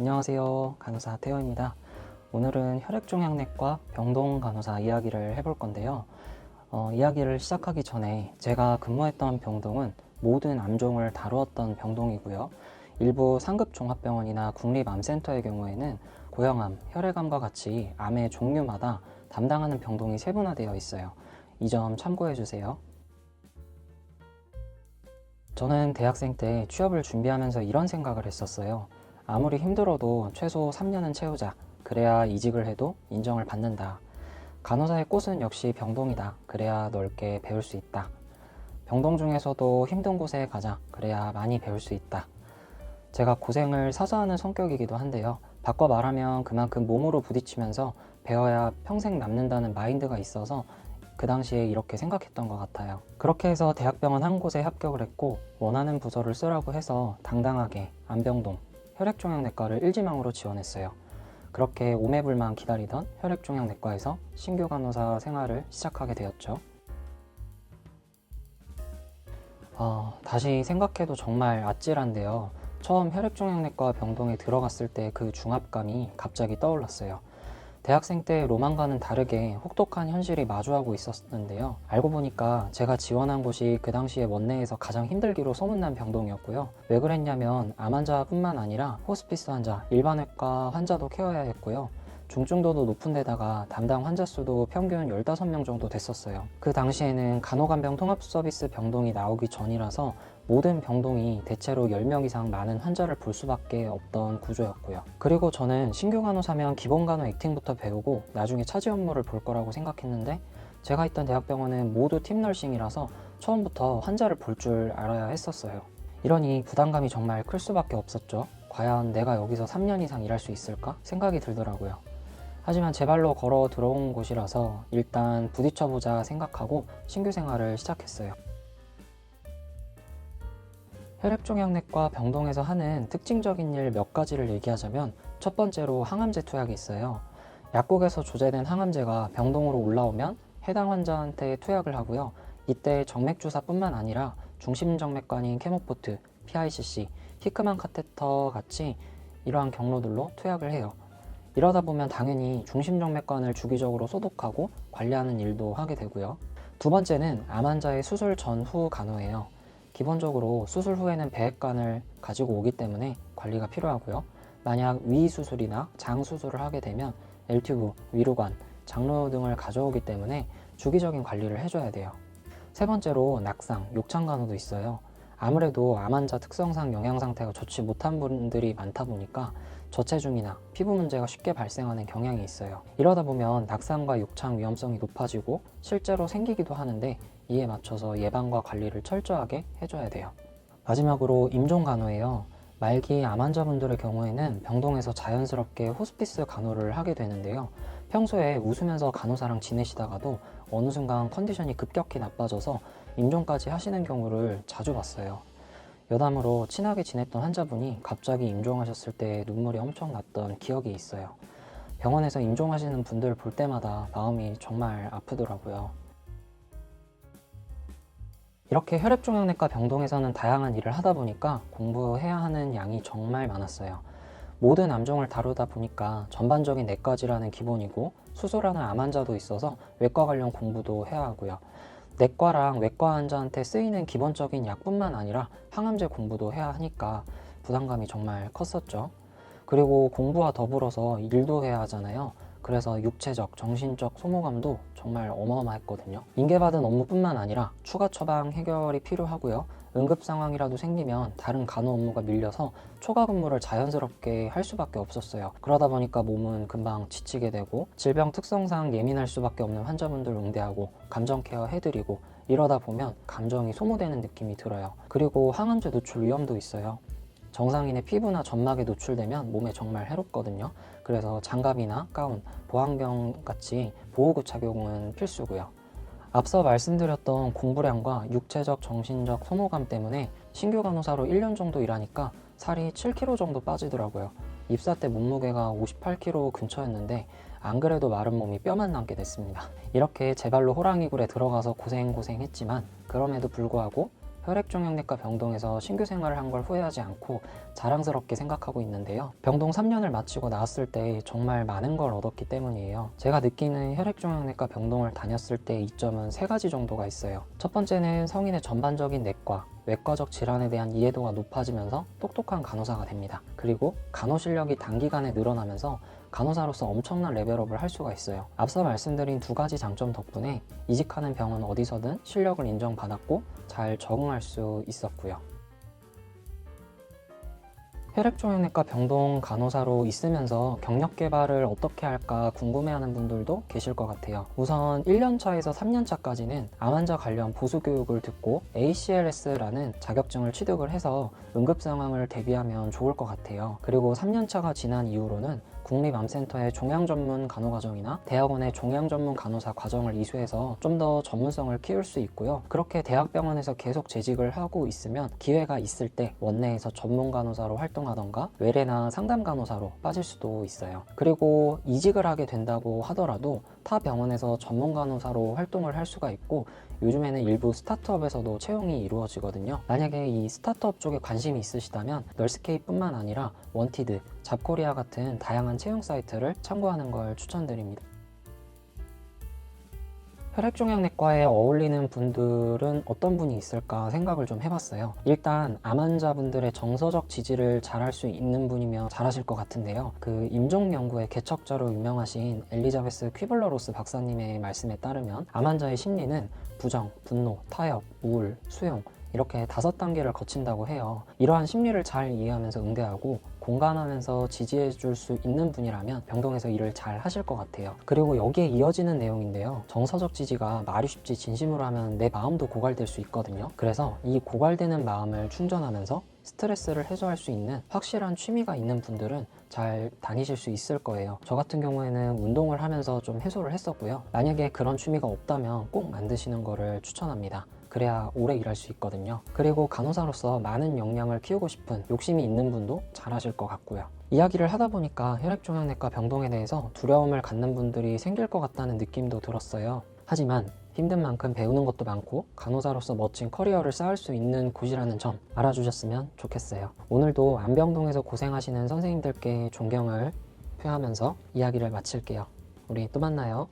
안녕하세요. 간호사 태호입니다. 오늘은 혈액종양내과 병동 간호사 이야기를 해볼 건데요. 이야기를 시작하기 전에 제가 근무했던 병동은 모든 암종을 다루었던 병동이고요. 일부 상급 종합병원이나 국립암센터의 경우에는 고형암, 혈액암과 같이 암의 종류마다 담당하는 병동이 세분화되어 있어요. 이 점 참고해 주세요. 저는 대학생 때 취업을 준비하면서 이런 생각을 했었어요. 아무리 힘들어도 최소 3년은 채우자. 그래야 이직을 해도 인정을 받는다. 간호사의 꽃은 역시 병동이다. 그래야 넓게 배울 수 있다. 병동 중에서도 힘든 곳에 가자. 그래야 많이 배울 수 있다. 제가 고생을 사서하는 성격이기도 한데요. 바꿔 말하면 그만큼 몸으로 부딪히면서 배워야 평생 남는다는 마인드가 있어서 그 당시에 이렇게 생각했던 것 같아요. 그렇게 해서 대학병원 한 곳에 합격을 했고 원하는 부서를 쓰라고 해서 당당하게 안병동 혈액종양내과를 1지망으로 지원했어요. 그렇게 오매불만 기다리던 혈액종양내과에서 신규 간호사 생활을 시작하게 되었죠. 다시 생각해도 정말 아찔한데요. 처음 혈액종양내과 병동에 들어갔을 때 그 중압감이 갑자기 떠올랐어요. 대학생 때 로망과는 다르게 혹독한 현실이 마주하고 있었는데요. 알고 보니까 제가 지원한 곳이 그 당시에 원내에서 가장 힘들기로 소문난 병동이었고요. 왜 그랬냐면 암 환자뿐만 아니라 호스피스 환자, 일반외과 환자도 케어해야 했고요. 중증도도 높은 데다가 담당 환자 수도 평균 15명 정도 됐었어요. 그 당시에는 간호간병 통합서비스 병동이 나오기 전이라서 모든 병동이 대체로 10명 이상 많은 환자를 볼 수밖에 없던 구조였고요. 그리고 저는 신규 간호사면 기본 간호 액팅부터 배우고 나중에 차지 업무를 볼 거라고 생각했는데 제가 있던 대학병원은 모두 팀널싱이라서 처음부터 환자를 볼 줄 알아야 했었어요. 이러니 부담감이 정말 클 수밖에 없었죠. 과연 내가 여기서 3년 이상 일할 수 있을까 생각이 들더라고요. 하지만 제 발로 걸어 들어온 곳이라서 일단 부딪혀보자 생각하고 신규 생활을 시작했어요. 혈액종양내과 병동에서 하는 특징적인 일 몇 가지를 얘기하자면 첫 번째로 항암제 투약이 있어요. 약국에서 조제된 항암제가 병동으로 올라오면 해당 환자한테 투약을 하고요. 이때 정맥주사뿐만 아니라 중심정맥관인 케모포트, PICC, 히크만 카테터 같이 이러한 경로들로 투약을 해요. 이러다 보면 당연히 중심정맥관을 주기적으로 소독하고 관리하는 일도 하게 되고요. 두 번째는 암 환자의 수술 전후 간호예요. 기본적으로 수술 후에는 배액관을 가지고 오기 때문에 관리가 필요하고요. 만약 위 수술이나 장 수술을 하게 되면 L튜브, 위로관, 장로 등을 가져오기 때문에 주기적인 관리를 해줘야 돼요. 세 번째로 낙상, 욕창 간호도 있어요. 아무래도 암 환자 특성상 영양 상태가 좋지 못한 분들이 많다 보니까 저체중이나 피부 문제가 쉽게 발생하는 경향이 있어요. 이러다 보면 낙상과 욕창 위험성이 높아지고 실제로 생기기도 하는데 이에 맞춰서 예방과 관리를 철저하게 해줘야 돼요. 마지막으로 임종 간호예요. 말기 암 환자분들의 경우에는 병동에서 자연스럽게 호스피스 간호를 하게 되는데요. 평소에 웃으면서 간호사랑 지내시다가도 어느 순간 컨디션이 급격히 나빠져서 임종까지 하시는 경우를 자주 봤어요. 여담으로 친하게 지냈던 환자분이 갑자기 임종하셨을 때 눈물이 엄청 났던 기억이 있어요. 병원에서 임종하시는 분들 볼 때마다 마음이 정말 아프더라고요. 이렇게 혈액종양내과 병동에서는 다양한 일을 하다 보니까 공부해야 하는 양이 정말 많았어요. 모든 암종을 다루다 보니까 전반적인 내과 질환은 기본이고 수술하는 암 환자도 있어서 외과 관련 공부도 해야 하고요. 내과랑 외과 환자한테 쓰이는 기본적인 약뿐만 아니라 항암제 공부도 해야 하니까 부담감이 정말 컸었죠. 그리고 공부와 더불어서 일도 해야 하잖아요. 그래서 육체적, 정신적 소모감도 정말 어마어마했거든요. 인계받은 업무뿐만 아니라 추가 처방 해결이 필요하고요. 응급 상황이라도 생기면 다른 간호 업무가 밀려서 초과 근무를 자연스럽게 할 수밖에 없었어요. 그러다 보니까 몸은 금방 지치게 되고 질병 특성상 예민할 수밖에 없는 환자분들 응대하고 감정 케어 해드리고 이러다 보면 감정이 소모되는 느낌이 들어요. 그리고 항암제 노출 위험도 있어요. 정상인의 피부나 점막에 노출되면 몸에 정말 해롭거든요. 그래서 장갑이나 가운, 보안경 같이 보호구 착용은 필수고요. 앞서 말씀드렸던 공부량과 육체적, 정신적 소모감 때문에 신규 간호사로 1년 정도 일하니까 살이 7kg 정도 빠지더라고요. 입사 때 몸무게가 58kg 근처였는데 안 그래도 마른 몸이 뼈만 남게 됐습니다. 이렇게 제 발로 호랑이 굴에 들어가서 고생했지만 그럼에도 불구하고 혈액종양내과 병동에서 신규 생활을 한 걸 후회하지 않고 자랑스럽게 생각하고 있는데요. 병동 3년을 마치고 나왔을 때 정말 많은 걸 얻었기 때문이에요. 제가 느끼는 혈액종양내과 병동을 다녔을 때의 이점은 세 가지 정도가 있어요. 첫 번째는 성인의 전반적인 내과, 외과적 질환에 대한 이해도가 높아지면서 똑똑한 간호사가 됩니다. 그리고 간호 실력이 단기간에 늘어나면서 간호사로서 엄청난 레벨업을 할 수가 있어요. 앞서 말씀드린 두 가지 장점 덕분에 이직하는 병원 어디서든 실력을 인정받았고 잘 적응할 수 있었고요. 혈액종양내과 병동 간호사로 있으면서 경력 개발을 어떻게 할까 궁금해하는 분들도 계실 것 같아요. 우선 1년차에서 3년차까지는 암 환자 관련 보수 교육을 듣고 ACLS라는 자격증을 취득을 해서 응급 상황을 대비하면 좋을 것 같아요. 그리고 3년차가 지난 이후로는 국립암센터의 종양 전문 간호 과정이나 대학원의 종양 전문 간호사 과정을 이수해서 좀 더 전문성을 키울 수 있고요. 그렇게 대학병원에서 계속 재직을 하고 있으면 기회가 있을 때 원내에서 전문 간호사로 활동하던가 외래나 상담 간호사로 빠질 수도 있어요. 그리고 이직을 하게 된다고 하더라도 타 병원에서 전문 간호사로 활동을 할 수가 있고 요즘에는 일부 스타트업에서도 채용이 이루어지거든요. 만약에 이 스타트업 쪽에 관심이 있으시다면 널스케이뿐만 아니라 원티드, 잡코리아 같은 다양한 채용 사이트를 참고하는 걸 추천드립니다. 혈액종양내과에 어울리는 분들은 어떤 분이 있을까 생각을 좀 해봤어요. 일단 암 환자분들의 정서적 지지를 잘할 수 있는 분이면 잘하실 것 같은데요. 그 임종 연구의 개척자로 유명하신 엘리자베스 퀴블러 로스 박사님의 말씀에 따르면 암 환자의 심리는 부정, 분노, 타협, 우울, 수용 이렇게 5단계를 거친다고 해요. 이러한 심리를 잘 이해하면서 응대하고 공감하면서 지지해 줄 수 있는 분이라면 병동에서 일을 잘 하실 것 같아요. 그리고 여기에 이어지는 내용인데요. 정서적 지지가 말이 쉽지 진심으로 하면 내 마음도 고갈될 수 있거든요. 그래서 이 고갈되는 마음을 충전하면서 스트레스를 해소할 수 있는 확실한 취미가 있는 분들은 잘 다니실 수 있을 거예요. 저 같은 경우에는 운동을 하면서 좀 해소를 했었고요. 만약에 그런 취미가 없다면 꼭 만드시는 거를 추천합니다. 그래야 오래 일할 수 있거든요. 그리고 간호사로서 많은 역량을 키우고 싶은 욕심이 있는 분도 잘하실 것 같고요. 이야기를 하다 보니까 혈액종양내과 병동에 대해서 두려움을 갖는 분들이 생길 것 같다는 느낌도 들었어요. 하지만 힘든 만큼 배우는 것도 많고 간호사로서 멋진 커리어를 쌓을 수 있는 곳이라는 점 알아주셨으면 좋겠어요. 오늘도 암병동에서 고생하시는 선생님들께 존경을 표하면서 이야기를 마칠게요. 우리 또 만나요.